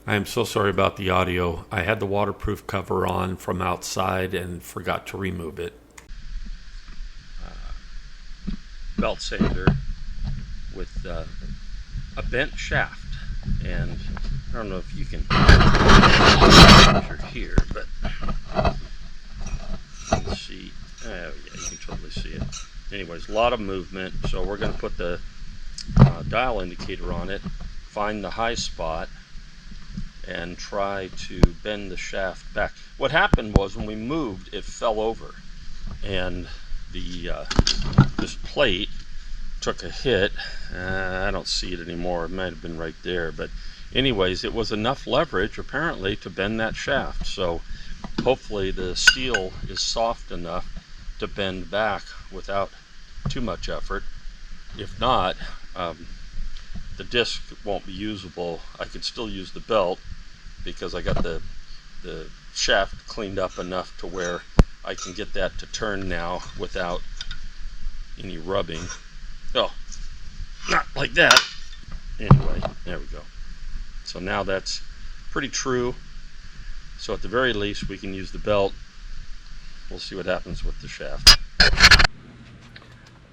I am so sorry about the audio. I had the waterproof cover on from outside and forgot to remove it. Belt sander with a bent shaft, and I don't know if you can measure here, but let's see. Yeah, you can totally see it. Anyways, a lot of movement, so we're going to put the dial indicator on it, find the high spot, and try to bend the shaft back. What happened was when we moved, it fell over, and the this plate took a hit. I don't see it anymore. It might have been right there, but anyways, it was enough leverage apparently to bend that shaft. So hopefully the steel is soft enough to bend back without too much effort. If not, the disc won't be usable. I could still use the belt because I got the shaft cleaned up enough to where I can get that to turn now without any rubbing. Oh, not like that. Anyway, there we go. So now that's pretty true. So at the very least we can use the belt. We'll see what happens with the shaft.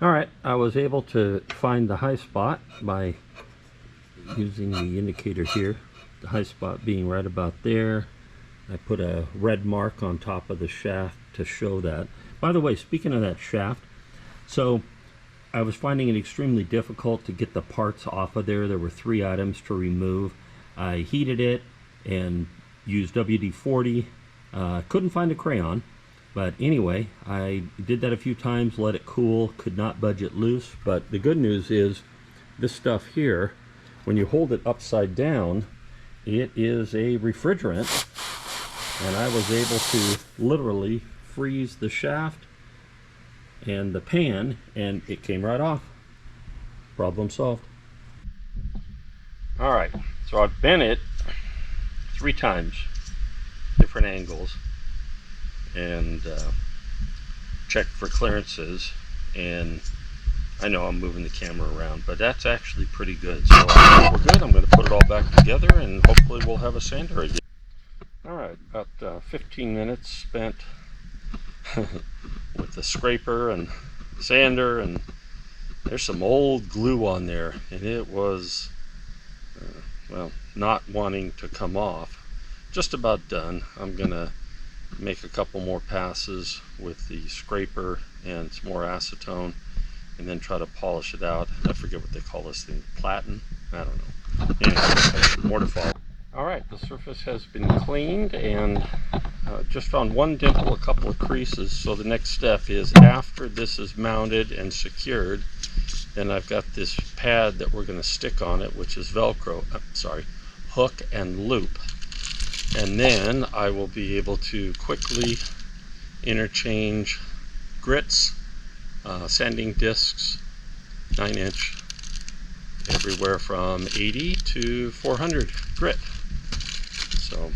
Alright, I was able to find the high spot by using the indicator here. The high spot being right about there. I put a red mark on top of the shaft to show that. By the way, speaking of that shaft, so I was finding it extremely difficult to get the parts off of there. There were 3 items to remove. I heated it and used WD-40. Couldn't find a crayon, but anyway, I did that a few times, let it cool, could not budge it loose. But the good news is this stuff here, when you hold it upside down, it is a refrigerant, and I was able to literally freeze the shaft and the pan, and it came right off. Problem solved. Alright, so I've bent it 3 times, different angles, and checked for clearances, and I know I'm moving the camera around, but that's actually pretty good. So we're good. I'm going to put it all back together, and hopefully we'll have a sander again. Alright, about 15 minutes spent with the scraper and sander, and there's some old glue on there, and it was well, not wanting to come off. Just about done. I'm gonna make a couple more passes with the scraper and some more acetone, and then try to polish it out. I forget what they call this thing, platen? I don't know. Anyway, more to follow. Alright, the surface has been cleaned, and just found one dimple, a couple of creases. So the next step is, after this is mounted and secured, then I've got this pad that we're going to stick on it, which is Velcro, hook and loop. And then I will be able to quickly interchange grits, sanding discs, 9-inch, everywhere from 80 to 400 grit. So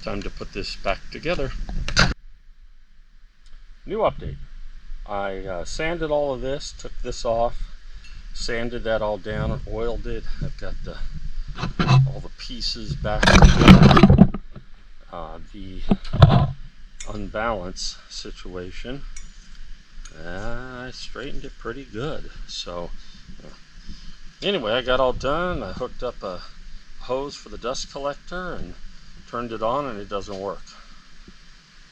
time to put this back together. New update. I sanded all of this, took this off, sanded that all down, oiled it. I've got all the pieces back together. The unbalance situation, I straightened it pretty good. So anyway, I got all done. I hooked up a hose for the dust collector and turned it on, and it doesn't work.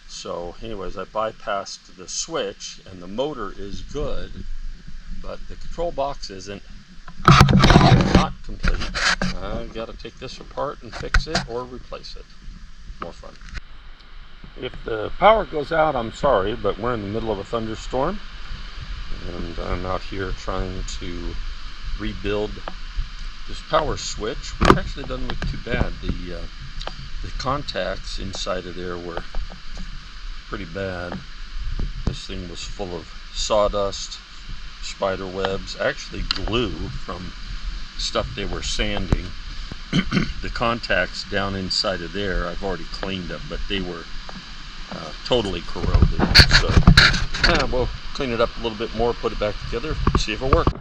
So anyways, I bypassed the switch, and the motor is good, but the control box isn't. Not complete. I've got to take this apart and fix it or replace it. More fun. If the power goes out, I'm sorry, but we're in the middle of a thunderstorm, and I'm out here trying to rebuild this power switch, which actually doesn't look too bad. The contacts inside of there were pretty bad. This thing was full of sawdust, spider webs, actually glue from stuff they were sanding. The contacts down inside of there I've already cleaned them, but they were totally corroded. So we'll clean it up a little bit more, put it back together, see if it works.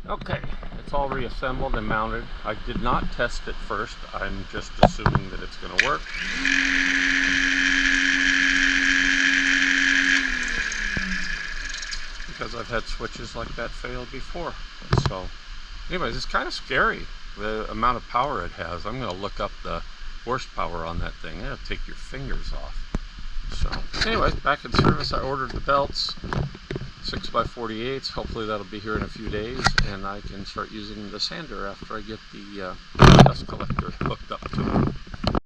Okay, it's all reassembled and mounted. I did not test it first. I'm just assuming that it's going to work. Because I've had switches like that fail before. So anyways, it's kind of scary, the amount of power it has. I'm going to look up the horsepower on that thing. It'll take your fingers off. So anyways, back in service. I ordered the belts, 6x48s. Hopefully that'll be here in a few days, and I can start using the sander after I get the dust collector hooked up to it.